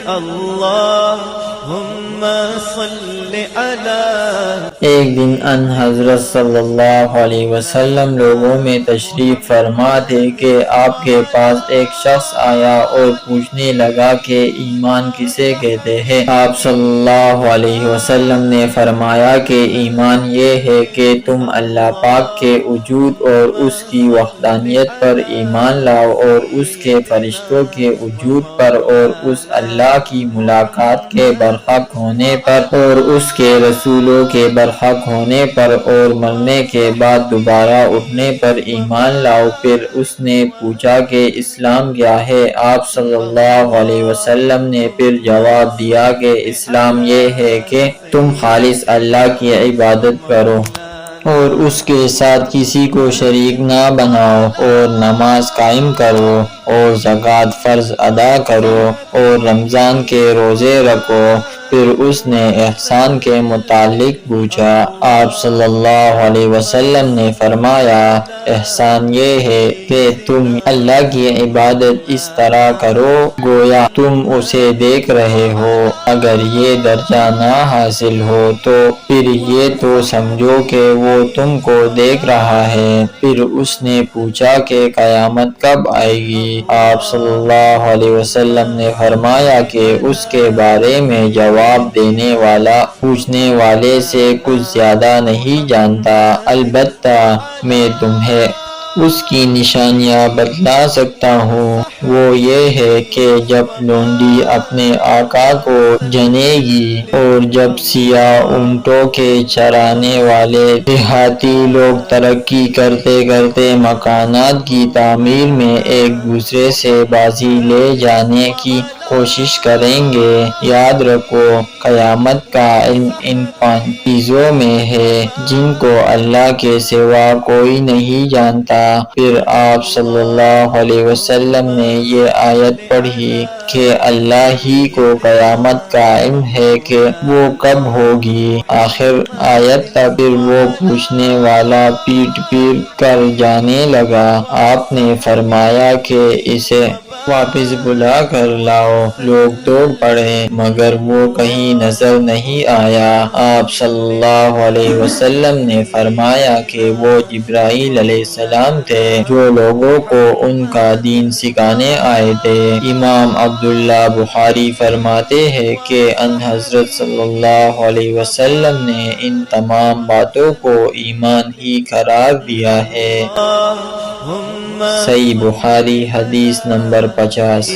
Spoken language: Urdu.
اللہم صل علی۔ ایک دن ان حضرت صلی اللہ علیہ وسلم لوگوں میں تشریف فرما تھے کہ آپ کے پاس ایک شخص آیا اور پوچھنے لگا کہ ایمان کسے کہتے ہیں؟ آپ صلی اللہ علیہ وسلم نے فرمایا کہ ایمان یہ ہے کہ تم اللہ پاک کے وجود اور اس کی وحدانیت پر ایمان لاؤ، اور اس کے فرشتوں کے وجود پر، اور اس اللہ کی ملاقات کے برحق ہونے پر، اور اس کے رسولوں کے برحق ہونے پر، اور مرنے کے بعد دوبارہ اٹھنے پر ایمان لاؤ۔ پھر اس نے پوچھا کہ اسلام کیا ہے؟ آپ صلی اللہ علیہ وسلم نے پھر جواب دیا کہ اسلام یہ ہے کہ تم خالص اللہ کی عبادت کرو اور اس کے ساتھ کسی کو شریک نہ بناؤ، اور نماز قائم کرو، اور زکوٰۃ فرض ادا کرو، اور رمضان کے روزے رکھو۔ پھر اس نے احسان کے متعلق پوچھا۔ آپ صلی اللہ علیہ وسلم نے فرمایا، احسان یہ ہے کہ تم اللہ کی عبادت اس طرح کرو گویا تم اسے دیکھ رہے ہو۔ اگر یہ درجہ نہ حاصل ہو تو پھر یہ تو سمجھو کہ وہ تم کو دیکھ رہا ہے۔ پھر اس نے پوچھا کہ قیامت کب آئے گی؟ آپ صلی اللہ علیہ وسلم نے فرمایا کہ اس کے بارے میں جواب دینے والا پوچھنے والے سے کچھ زیادہ نہیں جانتا، البتہ میں تمہیں اس کی نشانیاں بتلا سکتا ہوں۔ وہ یہ ہے کہ جب لونڈی اپنے آقا کو جنے گی، اور جب سیاہ اونٹوں کے چرانے والے دیہاتی لوگ ترقی کرتے کرتے مکانات کی تعمیر میں ایک دوسرے سے بازی لے جانے کی کوشش کریں گے۔ یاد رکھو، قیامت کا علم ان 5 چیزوں میں ہے جن کو اللہ کے سوا کوئی نہیں جانتا۔ پھر آپ صلی اللہ علیہ وسلم نے یہ آیت پڑھی کہ اللہ ہی کو قیامت کا علم ہے کہ وہ کب ہوگی، آخر آیت تک۔ پھر وہ پوچھنے والا پیٹ پھیر کر جانے لگا۔ آپ نے فرمایا کہ اسے واپس بلا کر لاؤ۔ لوگ دوڑ پڑے مگر وہ کہیں نظر نہیں آیا۔ آپ صلی اللہ علیہ وسلم نے فرمایا کہ وہ جبرائیل علیہ السلام تھے جو لوگوں کو ان کا دین سکھانے آئے تھے۔ امام عبداللہ بخاری فرماتے ہیں کہ ان حضرت صلی اللہ علیہ وسلم نے ان تمام باتوں کو ایمان ہی قرار دیا ہے۔ صحیح بخاری حدیث نمبر 50۔